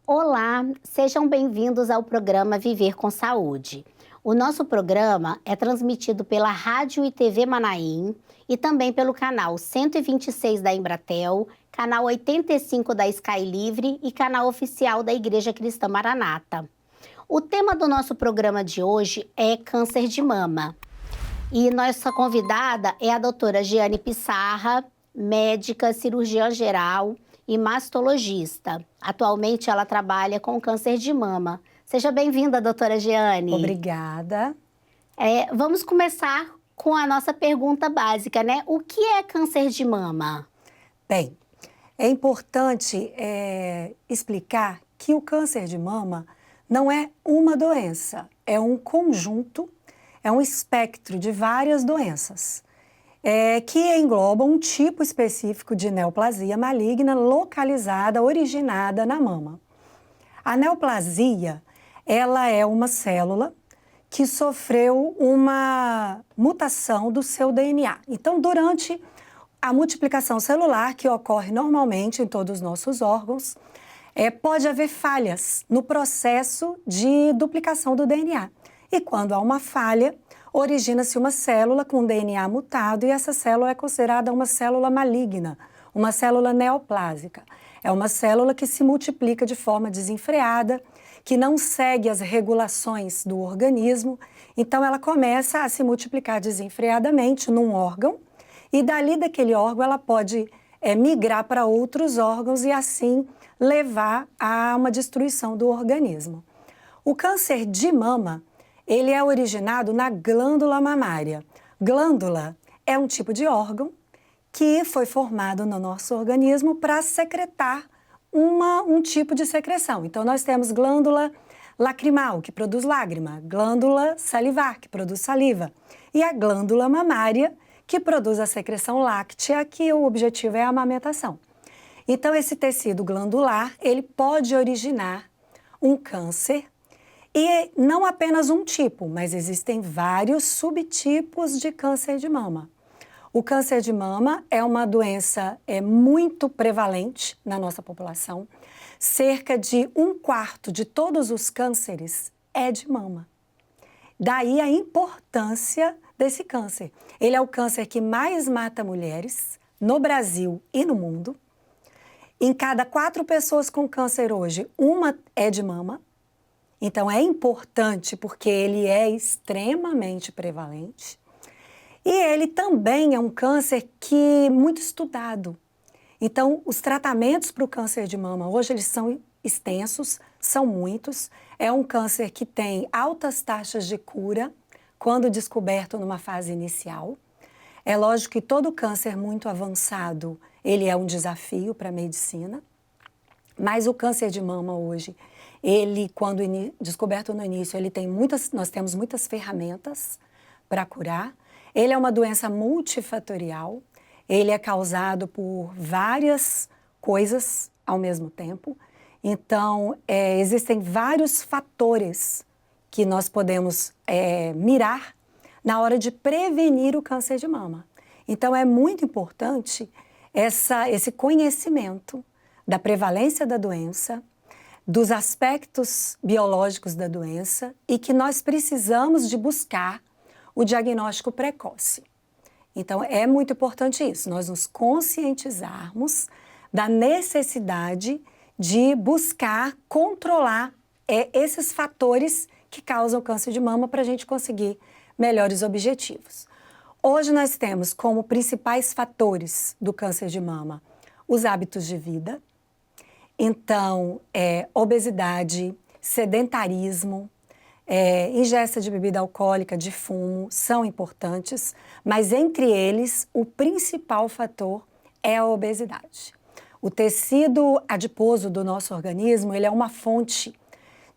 Olá, sejam bem-vindos ao programa Viver com Saúde. O nosso programa é transmitido pela Rádio e TV Manaim e também pelo canal 126 da Embratel, canal 85 da Sky Livre e canal oficial da Igreja Cristã Maranata. O tema do nosso programa de hoje é câncer de mama. E nossa convidada é a doutora Giane Pissarra, médica, cirurgiã geral e mastologista. Atualmente ela trabalha com câncer de mama. Seja bem-vinda, doutora Giane. Obrigada. Vamos começar com a nossa pergunta básica, né? O que é câncer de mama? Bem, é importante explicar que o câncer de mama não é uma doença, é um conjunto, é um espectro de várias doenças. Que englobam um tipo específico de neoplasia maligna localizada, originada na mama. A neoplasia, ela é uma célula que sofreu uma mutação do seu DNA. Então, durante a multiplicação celular, que ocorre normalmente em todos os nossos órgãos, pode haver falhas no processo de duplicação do DNA. E quando há uma falha, origina-se uma célula com DNA mutado e essa célula é considerada uma célula maligna, uma célula neoplásica. É uma célula que se multiplica de forma desenfreada, que não segue as regulações do organismo, então ela começa a se multiplicar desenfreadamente num órgão e dali daquele órgão ela pode migrar para outros órgãos e assim levar a uma destruição do organismo. O câncer de mama, ele é originado na glândula mamária. Glândula é um tipo de órgão que foi formado no nosso organismo para secretar um tipo de secreção. Então, nós temos glândula lacrimal, que produz lágrima, glândula salivar, que produz saliva, e a glândula mamária, que produz a secreção láctea, que o objetivo é a amamentação. Então, esse tecido glandular, ele pode originar um câncer. E não apenas um tipo, mas existem vários subtipos de câncer de mama. O câncer de mama é uma doença muito prevalente na nossa população. Cerca de 1/4 de todos os cânceres é de mama. Daí a importância desse câncer. Ele é o câncer que mais mata mulheres no Brasil e no mundo. Em cada 4 pessoas com câncer hoje, uma é de mama. Então, é importante porque ele é extremamente prevalente. E ele também é um câncer que muito estudado. Então, os tratamentos para o câncer de mama hoje eles são extensos, são muitos. É um câncer que tem altas taxas de cura quando descoberto numa fase inicial. É lógico que todo câncer muito avançado, ele é um desafio para a medicina. Mas o câncer de mama hoje, ele, quando descoberto no início, nós temos muitas ferramentas para curar. Ele é uma doença multifatorial, ele é causado por várias coisas ao mesmo tempo. Então, existem vários fatores que nós podemos mirar na hora de prevenir o câncer de mama. Então, é muito importante esse conhecimento da prevalência da doença, dos aspectos biológicos da doença e que nós precisamos de buscar o diagnóstico precoce. Então, é muito importante isso, nós nos conscientizarmos da necessidade de buscar controlar esses fatores que causam câncer de mama para a gente conseguir melhores objetivos. Hoje nós temos como principais fatores do câncer de mama os hábitos de vida. Então, obesidade, sedentarismo, ingesta de bebida alcoólica, de fumo, são importantes, mas entre eles, o principal fator é a obesidade. O tecido adiposo do nosso organismo, ele é uma fonte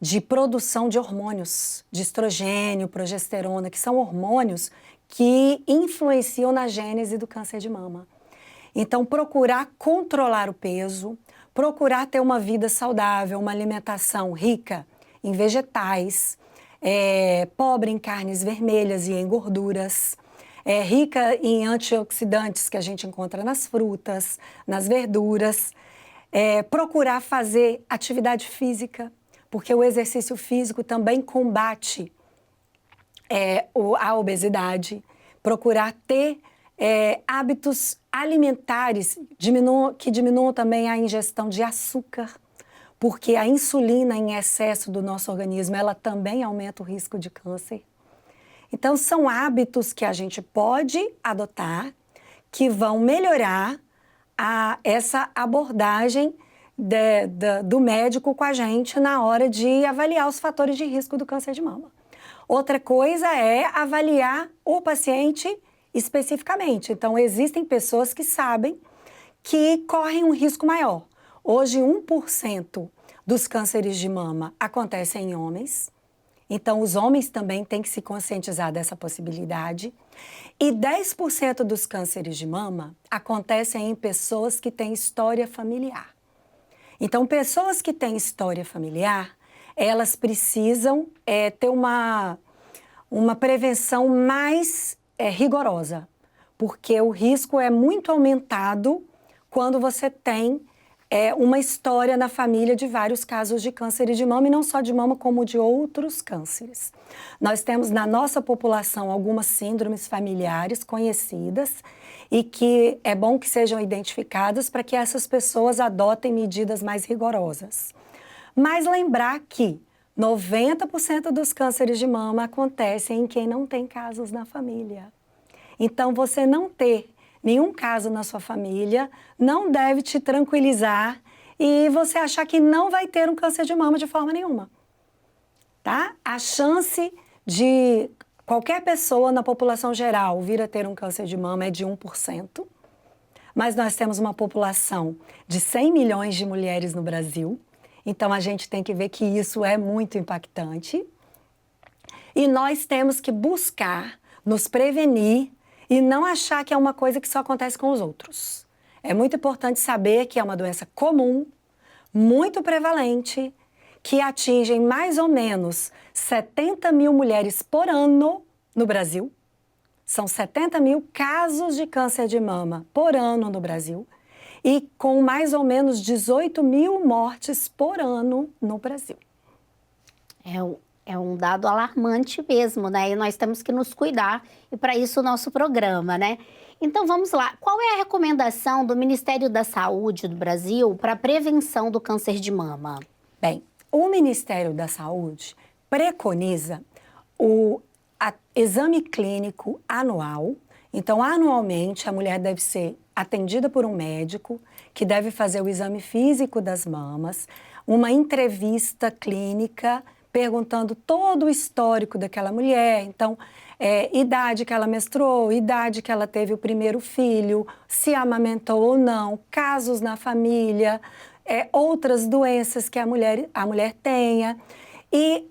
de produção de hormônios, de estrogênio, progesterona, que são hormônios que influenciam na gênese do câncer de mama. Então, procurar controlar o peso, procurar ter uma vida saudável, uma alimentação rica em vegetais, pobre em carnes vermelhas e em gorduras, rica em antioxidantes que a gente encontra nas frutas, nas verduras. Procurar fazer atividade física, porque o exercício físico também combate a obesidade. Procurar ter hábitos alimentares que diminuam também a ingestão de açúcar, porque a insulina em excesso do nosso organismo, ela também aumenta o risco de câncer. Então, são hábitos que a gente pode adotar que vão melhorar essa abordagem do médico com a gente na hora de avaliar os fatores de risco do câncer de mama. Outra coisa é avaliar o paciente especificamente. Então, existem pessoas que sabem que correm um risco maior. Hoje, 1% dos cânceres de mama acontecem em homens. Então, os homens também têm que se conscientizar dessa possibilidade. E 10% dos cânceres de mama acontecem em pessoas que têm história familiar. Então, pessoas que têm história familiar, elas precisam ter uma prevenção mais rigorosa, porque o risco é muito aumentado quando você tem uma história na família de vários casos de câncer de mama, e não só de mama, como de outros cânceres. Nós temos na nossa população algumas síndromes familiares conhecidas e que é bom que sejam identificadas para que essas pessoas adotem medidas mais rigorosas. Mas lembrar que 90% dos cânceres de mama acontecem em quem não tem casos na família. Então, você não ter nenhum caso na sua família não deve te tranquilizar e você achar que não vai ter um câncer de mama de forma nenhuma, tá? A chance de qualquer pessoa na população geral vir a ter um câncer de mama é de 1%, mas nós temos uma população de 100 milhões de mulheres no Brasil, então a gente tem que ver que isso é muito impactante e nós temos que buscar nos prevenir e não achar que é uma coisa que só acontece com os outros. É muito importante saber que é uma doença comum, muito prevalente, que atinge mais ou menos 70 mil mulheres por ano no Brasil. São 70 mil casos de câncer de mama por ano no Brasil e com mais ou menos 18 mil mortes por ano no Brasil. É um dado alarmante mesmo, né? E nós temos que nos cuidar, e para isso o nosso programa, né? Então vamos lá, qual é a recomendação do Ministério da Saúde do Brasil para a prevenção do câncer de mama? Bem, o Ministério da Saúde preconiza o exame clínico anual. Então, anualmente, a mulher deve ser atendida por um médico que deve fazer o exame físico das mamas, uma entrevista clínica perguntando todo o histórico daquela mulher, então, idade que ela menstruou, idade que ela teve o primeiro filho, se amamentou ou não, casos na família, outras doenças que a mulher tenha. E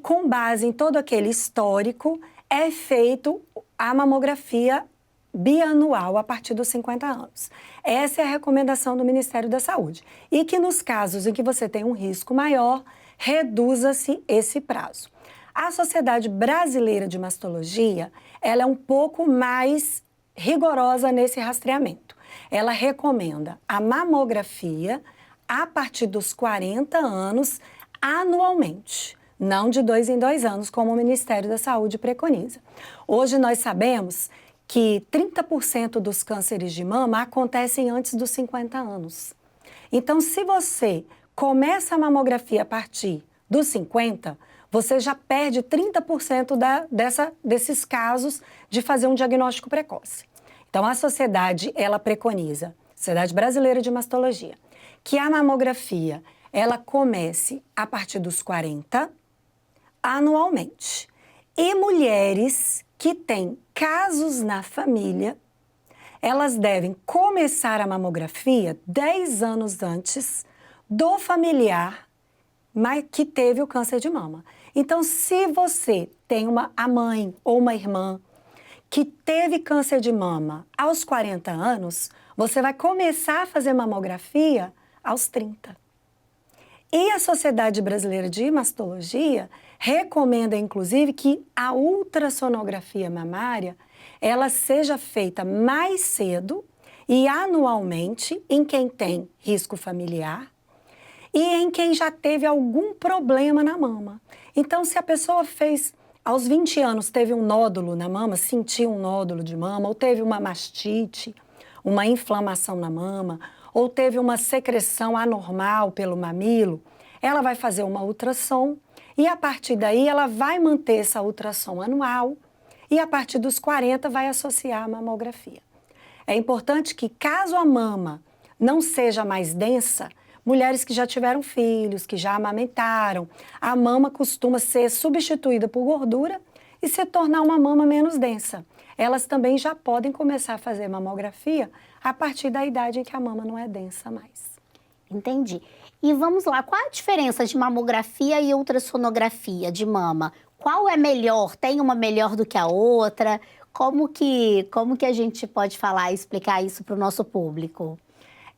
com base em todo aquele histórico, é feito a mamografia bianual a partir dos 50 anos. Essa é a recomendação do Ministério da Saúde. E que nos casos em que você tem um risco maior, reduza-se esse prazo. A Sociedade Brasileira de Mastologia, ela é um pouco mais rigorosa nesse rastreamento. Ela recomenda a mamografia a partir dos 40 anos anualmente, não de 2 em 2 anos, como o Ministério da Saúde preconiza. Hoje nós sabemos que 30% dos cânceres de mama acontecem antes dos 50 anos. Então, se você começa a mamografia a partir dos 50, você já perde 30% desses casos de fazer um diagnóstico precoce. Então, a sociedade, ela preconiza, Sociedade Brasileira de Mastologia, que a mamografia, ela comece a partir dos 40, anualmente. E mulheres que têm casos na família, elas devem começar a mamografia 10 anos antes do familiar que teve o câncer de mama. Então, se você tem a mãe ou uma irmã que teve câncer de mama aos 40 anos, você vai começar a fazer mamografia aos 30. E a Sociedade Brasileira de Mastologia recomenda, inclusive, que a ultrassonografia mamária ela seja feita mais cedo e anualmente em quem tem risco familiar e em quem já teve algum problema na mama. Então, se a pessoa fez, aos 20 anos, teve um nódulo na mama, sentiu um nódulo de mama, ou teve uma mastite, uma inflamação na mama, ou teve uma secreção anormal pelo mamilo, ela vai fazer uma ultrassom e, a partir daí, ela vai manter essa ultrassom anual e, a partir dos 40, vai associar a mamografia. É importante que, caso a mama não seja mais densa, mulheres que já tiveram filhos, que já amamentaram, a mama costuma ser substituída por gordura e se tornar uma mama menos densa. Elas também já podem começar a fazer mamografia a partir da idade em que a mama não é densa mais. Entendi. E vamos lá, qual a diferença de mamografia e ultrassonografia de mama? Qual é melhor? Tem uma melhor do que a outra? Como que a gente pode falar e explicar isso para o nosso público?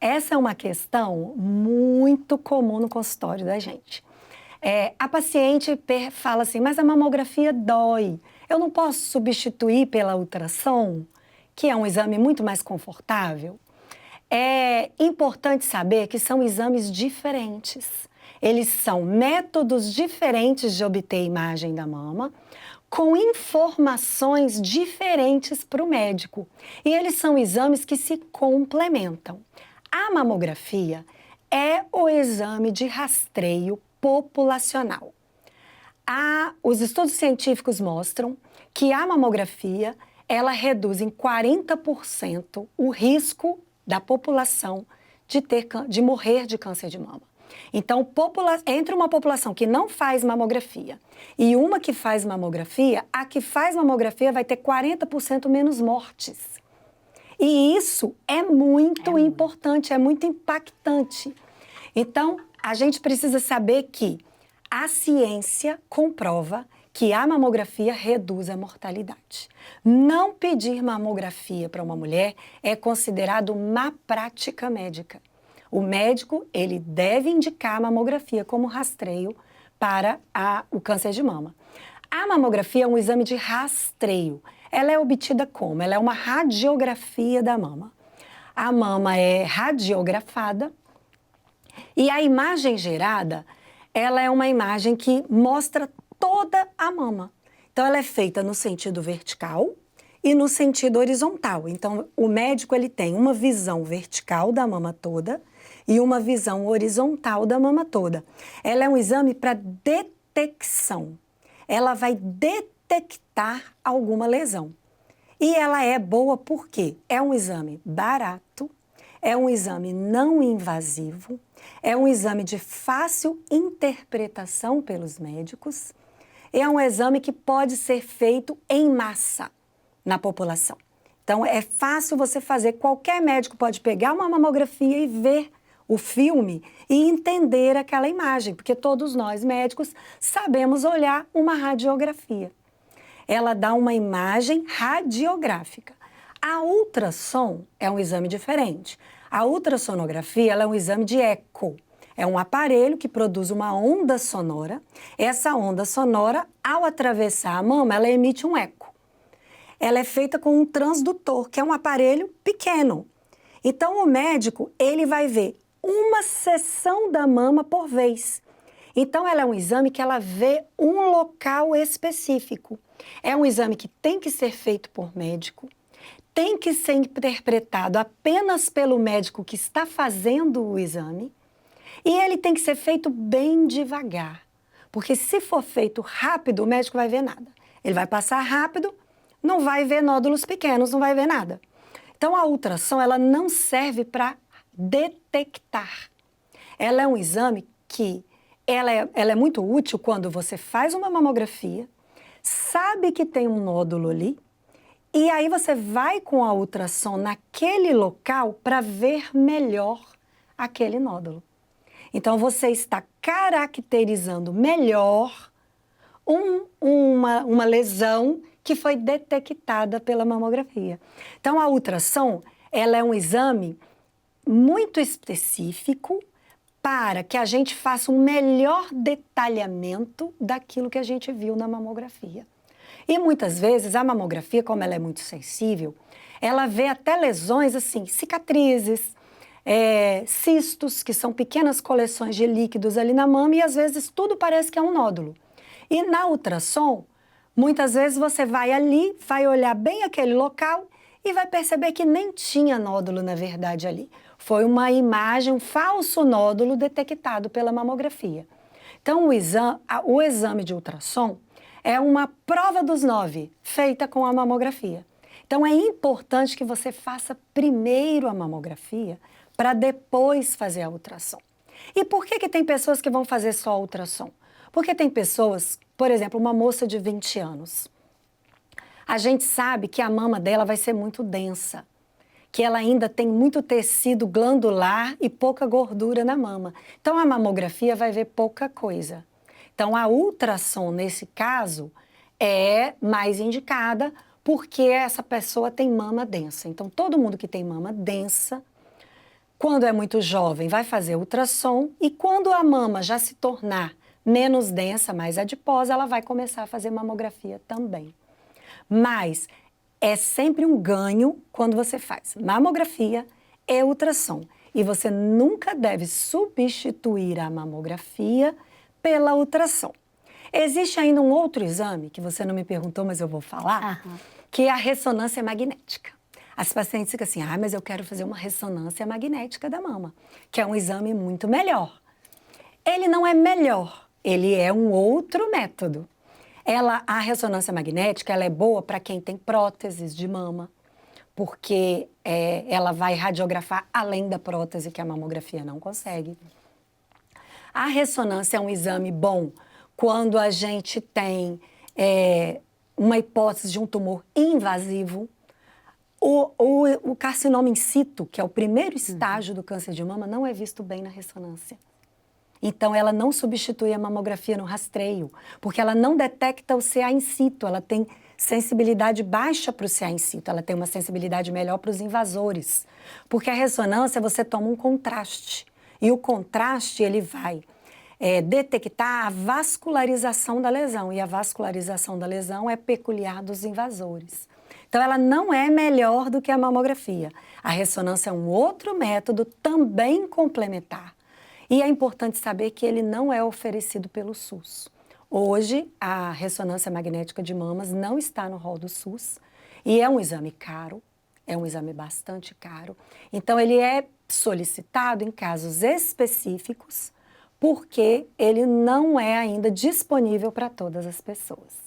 Essa é uma questão muito comum no consultório da gente. A paciente fala assim, mas a mamografia dói. Eu não posso substituir pela ultrassom, que é um exame muito mais confortável? É importante saber que são exames diferentes. Eles são métodos diferentes de obter imagem da mama, com informações diferentes para o médico. E eles são exames que se complementam. A mamografia é o exame de rastreio populacional. Os estudos científicos mostram que a mamografia ela reduz em 40% o risco da população de morrer de câncer de mama. Então, entre uma população que não faz mamografia e uma que faz mamografia, a que faz mamografia vai ter 40% menos mortes. E isso é muito importante, é muito impactante. Então, a gente precisa saber que a ciência comprova que a mamografia reduz a mortalidade. Não pedir mamografia para uma mulher é considerado má prática médica. O médico, ele deve indicar a mamografia como rastreio para o câncer de mama. A mamografia é um exame de rastreio. Ela é obtida como? Ela é uma radiografia da mama. A mama é radiografada e a imagem gerada, ela é uma imagem que mostra toda a mama. Então, ela é feita no sentido vertical e no sentido horizontal. Então, o médico ele tem uma visão vertical da mama toda e uma visão horizontal da mama toda. Ela é um exame para detecção. Ela vai detectar alguma lesão. E ela é boa porque é um exame barato, é um exame não invasivo, é um exame de fácil interpretação pelos médicos, é um exame que pode ser feito em massa na população. Então, é fácil você fazer, qualquer médico pode pegar uma mamografia e ver o filme e entender aquela imagem, porque todos nós médicos sabemos olhar uma radiografia. Ela dá uma imagem radiográfica. A ultrassom é um exame diferente. A ultrassonografia ela é um exame de eco. É um aparelho que produz uma onda sonora. Essa onda sonora, ao atravessar a mama, ela emite um eco. Ela é feita com um transdutor, que é um aparelho pequeno. Então, o médico, ele vai ver uma seção da mama por vez. Então, ela é um exame que ela vê um local específico. É um exame que tem que ser feito por médico, tem que ser interpretado apenas pelo médico que está fazendo o exame e ele tem que ser feito bem devagar, porque se for feito rápido, o médico vai ver nada. Ele vai passar rápido, não vai ver nódulos pequenos, não vai ver nada. Então, a ultrassom, ela não serve para detectar. Ela é um exame que ela é muito útil quando você faz uma mamografia, sabe que tem um nódulo ali, e aí você vai com a ultrassom naquele local para ver melhor aquele nódulo. Então, você está caracterizando melhor uma lesão que foi detectada pela mamografia. Então, a ultrassom, ela é um exame muito específico para que a gente faça um melhor detalhamento daquilo que a gente viu na mamografia. E muitas vezes a mamografia, como ela é muito sensível, ela vê até lesões assim, cicatrizes, cistos, que são pequenas coleções de líquidos ali na mama, e às vezes tudo parece que é um nódulo. E na ultrassom, muitas vezes você vai ali, vai olhar bem aquele local e vai perceber que nem tinha nódulo na verdade ali. Foi uma imagem, um falso nódulo detectado pela mamografia. Então, o exame de ultrassom é uma prova dos 9, feita com a mamografia. Então, é importante que você faça primeiro a mamografia para depois fazer a ultrassom. E por que tem pessoas que vão fazer só a ultrassom? Porque tem pessoas, por exemplo, uma moça de 20 anos. A gente sabe que a mama dela vai ser muito densa, que ela ainda tem muito tecido glandular e pouca gordura na mama. Então, a mamografia vai ver pouca coisa. Então, a ultrassom, nesse caso, é mais indicada porque essa pessoa tem mama densa. Então, todo mundo que tem mama densa, quando é muito jovem, vai fazer ultrassom, e quando a mama já se tornar menos densa, mais adiposa, ela vai começar a fazer mamografia também. Mas é sempre um ganho quando você faz mamografia e ultrassom. E você nunca deve substituir a mamografia pela ultrassom. Existe ainda um outro exame, que você não me perguntou, mas eu vou falar, que é a ressonância magnética. As pacientes ficam assim, mas eu quero fazer uma ressonância magnética da mama, que é um exame muito melhor. Ele não é melhor, ele é um outro método. A ressonância magnética, ela é boa para quem tem próteses de mama, porque ela vai radiografar além da prótese que a mamografia não consegue. A ressonância é um exame bom quando a gente tem uma hipótese de um tumor invasivo. O carcinoma in situ, que é o primeiro estágio do câncer de mama, não é visto bem na ressonância. Então, ela não substitui a mamografia no rastreio, porque ela não detecta o CA in situ, ela tem sensibilidade baixa para o CA in situ, ela tem uma sensibilidade melhor para os invasores. Porque a ressonância, você toma um contraste, e o contraste, ele vai detectar a vascularização da lesão, e a vascularização da lesão é peculiar dos invasores. Então, ela não é melhor do que a mamografia. A ressonância é um outro método também complementar. E é importante saber que ele não é oferecido pelo SUS. Hoje, a ressonância magnética de mamas não está no rol do SUS e é um exame caro, é um exame bastante caro. Então, ele é solicitado em casos específicos porque ele não é ainda disponível para todas as pessoas.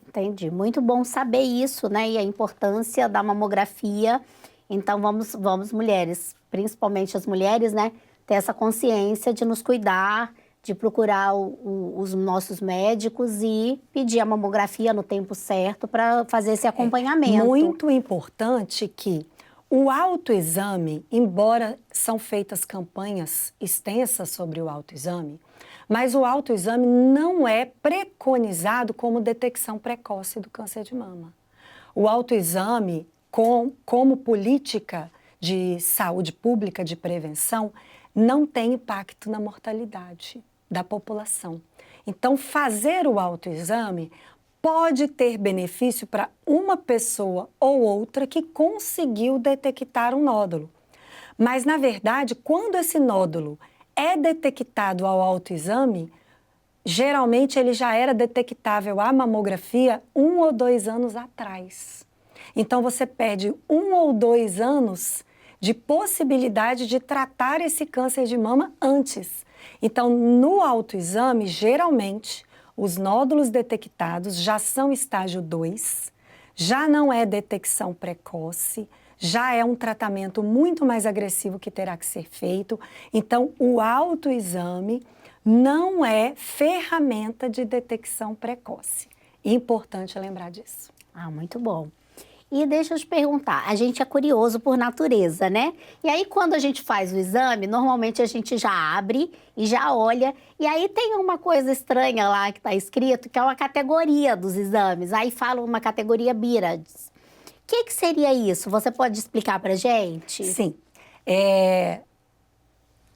Entendi. Muito bom saber isso, né? E a importância da mamografia. Então, vamos mulheres, principalmente as mulheres, né? Ter essa consciência de nos cuidar, de procurar os nossos médicos e pedir a mamografia no tempo certo para fazer esse acompanhamento. É muito importante que o autoexame, embora são feitas campanhas extensas sobre o autoexame, mas o autoexame não é preconizado como detecção precoce do câncer de mama. O autoexame, como política de saúde pública, de prevenção, não tem impacto na mortalidade da população. Então, fazer o autoexame pode ter benefício para uma pessoa ou outra que conseguiu detectar um nódulo. Mas, na verdade, quando esse nódulo é detectado ao autoexame, geralmente ele já era detectável à mamografia 1 ou 2 anos atrás. Então, você perde 1 ou 2 anos de possibilidade de tratar esse câncer de mama antes. Então, no autoexame, geralmente, os nódulos detectados já são estágio 2, já não é detecção precoce, já é um tratamento muito mais agressivo que terá que ser feito. Então, o autoexame não é ferramenta de detecção precoce. Importante lembrar disso. Muito bom. E deixa eu te perguntar, a gente é curioso por natureza, né? E aí, quando a gente faz o exame, normalmente a gente já abre e já olha. E aí tem uma coisa estranha lá que está escrito, que é uma categoria dos exames. Aí fala uma categoria BIRADS. O que seria isso? Você pode explicar pra gente? Sim.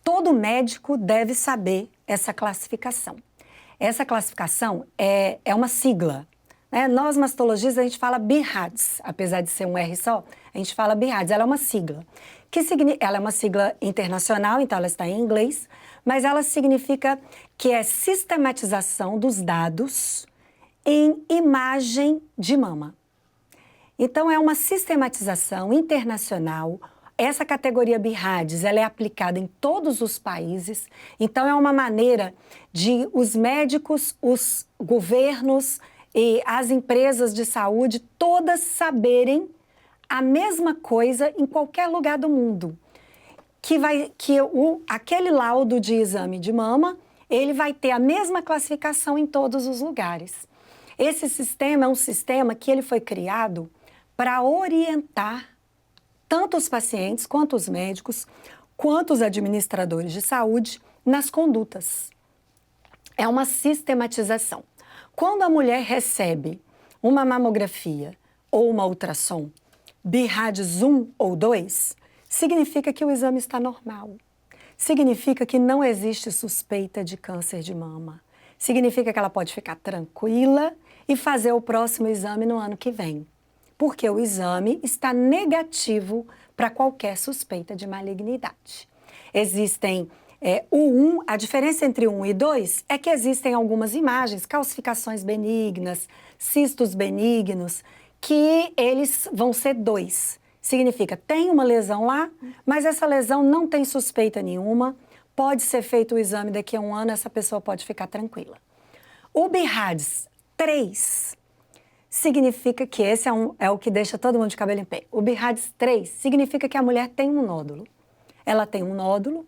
todo médico deve saber essa classificação. Essa classificação é uma sigla, né? Nós, mastologistas, a gente fala BIRADS, apesar de ser um R só, a gente fala BIRADS, ela é uma sigla. Ela é uma sigla internacional, então ela está em inglês, mas ela significa que é sistematização dos dados em imagem de mama. Então, é uma sistematização internacional. Essa categoria BIRADS, ela é aplicada em todos os países. Então, é uma maneira de os médicos, os governos e as empresas de saúde todas saberem a mesma coisa em qualquer lugar do mundo. Aquele laudo de exame de mama, ele vai ter a mesma classificação em todos os lugares. Esse sistema é um sistema que ele foi criado para orientar tanto os pacientes, quanto os médicos, quanto os administradores de saúde nas condutas. É uma sistematização. Quando a mulher recebe uma mamografia ou uma ultrassom, BIRADS 1 ou 2, significa que o exame está normal. Significa que não existe suspeita de câncer de mama. Significa que ela pode ficar tranquila e fazer o próximo exame no ano que vem, porque o exame está negativo para qualquer suspeita de malignidade. Existem a diferença entre 1 e 2 é que existem algumas imagens, calcificações benignas, cistos benignos, que eles vão ser 2. Significa, tem uma lesão lá, mas essa lesão não tem suspeita nenhuma, pode ser feito o exame daqui a um ano, essa pessoa pode ficar tranquila. O BIRADS 3 significa que esse é o que deixa todo mundo de cabelo em pé. O BIRADS 3 significa que a mulher tem um nódulo. Ela tem um nódulo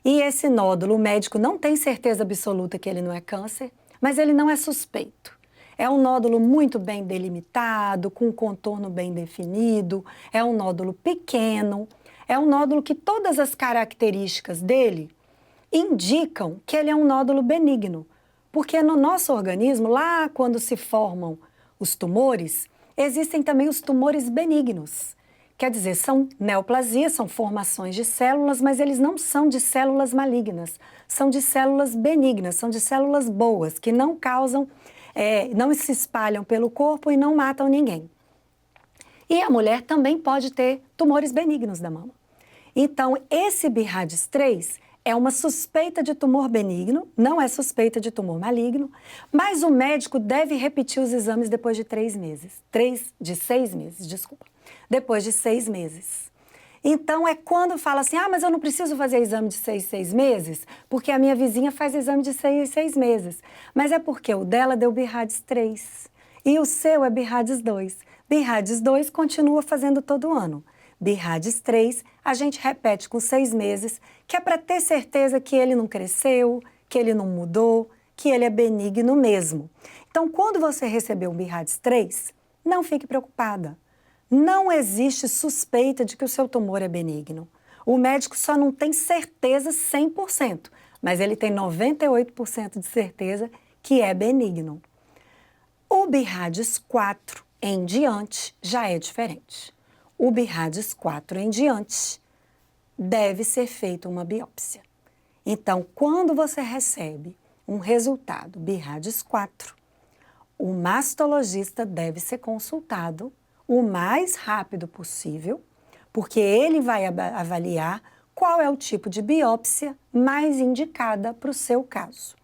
e esse nódulo, o médico não tem certeza absoluta que ele não é câncer, mas ele não é suspeito. É um nódulo muito bem delimitado, com um contorno bem definido, é um nódulo pequeno, é um nódulo que todas as características dele indicam que ele é um nódulo benigno, porque no nosso organismo, lá quando se formam os tumores, existem também os tumores benignos. Quer dizer, são neoplasias, são formações de células, mas eles não são de células malignas, são de células benignas, são de células boas, que não causam, não se espalham pelo corpo e não matam ninguém. E a mulher também pode ter tumores benignos da mama. Então, esse BIRADS 3 é uma suspeita de tumor benigno, não é suspeita de tumor maligno, mas o médico deve repetir os exames depois de 6 meses. Depois de 6 meses. Então, é quando fala assim, mas eu não preciso fazer exame de 6 meses, porque a minha vizinha faz exame de 6 meses. Mas é porque o dela deu BIRADS 3 e o seu é BIRADS 2. BIRADS 2 continua fazendo todo ano. BIRADS 3, a gente repete com 6 meses, que é para ter certeza que ele não cresceu, que ele não mudou, que ele é benigno mesmo. Então, quando você receber um BIRADS 3, não fique preocupada. Não existe suspeita de que o seu tumor é benigno. O médico só não tem certeza 100%, mas ele tem 98% de certeza que é benigno. O BIRADS 4 em diante já é diferente. O BIRADS 4 em diante deve ser feita uma biópsia. Então, quando você recebe um resultado BIRADS 4, o mastologista deve ser consultado o mais rápido possível, porque ele vai avaliar qual é o tipo de biópsia mais indicada para o seu caso.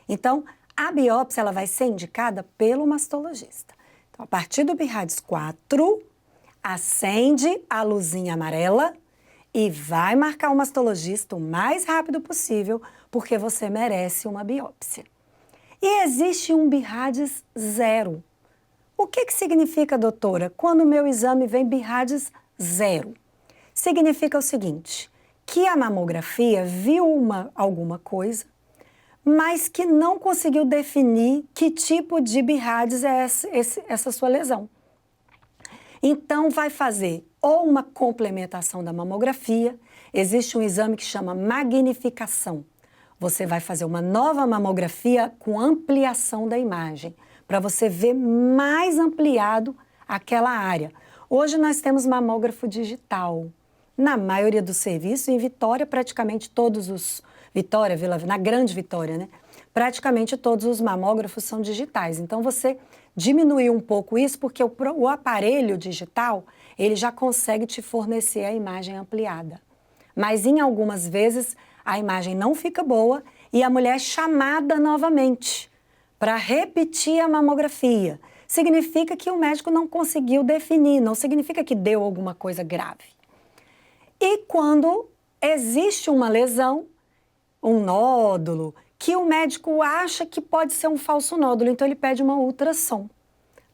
Então, a biópsia ela vai ser indicada pelo mastologista. Então, a partir do BIRADS 4, acende a luzinha amarela e vai marcar o mastologista o mais rápido possível, porque você merece uma biópsia. E existe um BIRADS 0. O que significa, doutora, quando o meu exame vem BIRADS 0? Significa o seguinte, que a mamografia viu alguma coisa, mas que não conseguiu definir que tipo de BIRADS é essa sua lesão. Então, vai fazer ou uma complementação da mamografia, existe um exame que chama magnificação. Você vai fazer uma nova mamografia com ampliação da imagem, para você ver mais ampliado aquela área. Hoje nós temos mamógrafo digital, na maioria dos serviços, em Vitória, praticamente todos os... na Grande Vitória, né? Praticamente todos os mamógrafos são digitais. Então, você diminuiu um pouco isso, porque o aparelho digital, ele já consegue te fornecer a imagem ampliada. Mas, em algumas vezes, a imagem não fica boa e a mulher é chamada novamente para repetir a mamografia. Significa que o médico não conseguiu definir, não significa que deu alguma coisa grave. E quando existe uma lesão, um nódulo, que o médico acha que pode ser um falso nódulo, então ele pede uma ultrassom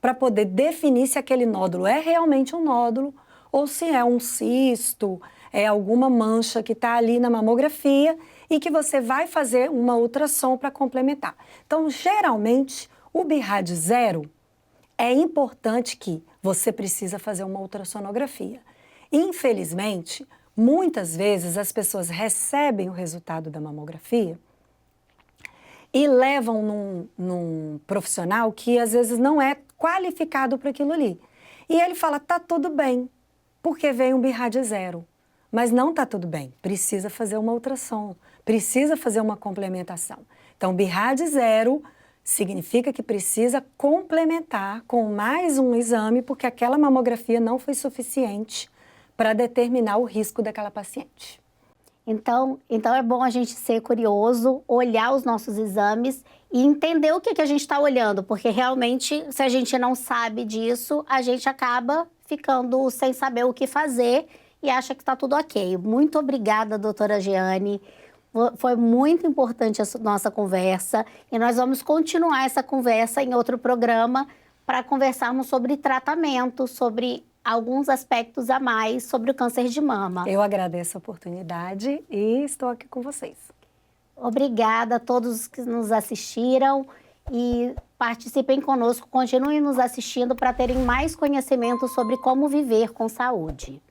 para poder definir se aquele nódulo é realmente um nódulo ou se é um cisto, é alguma mancha que está ali na mamografia e que você vai fazer uma ultrassom para complementar. Então, geralmente, o BIRAD 0 é importante que você precisa fazer uma ultrassonografia. Infelizmente, muitas vezes as pessoas recebem o resultado da mamografia e levam num profissional que às vezes não é qualificado para aquilo ali. E ele fala, tá tudo bem, porque veio um BIRAD 0. Mas não está tudo bem, precisa fazer uma ultrassom, precisa fazer uma complementação. Então, BIRAD 0 significa que precisa complementar com mais um exame, porque aquela mamografia não foi suficiente para determinar o risco daquela paciente. Então é bom a gente ser curioso, olhar os nossos exames e entender o que a gente está olhando, porque realmente, se a gente não sabe disso, a gente acaba ficando sem saber o que fazer e acha que está tudo ok. Muito obrigada, doutora Jeane. Foi muito importante a nossa conversa e nós vamos continuar essa conversa em outro programa para conversarmos sobre tratamento, sobre alguns aspectos a mais sobre o câncer de mama. Eu agradeço a oportunidade e estou aqui com vocês. Obrigada a todos que nos assistiram e participem conosco, continuem nos assistindo para terem mais conhecimento sobre como viver com saúde.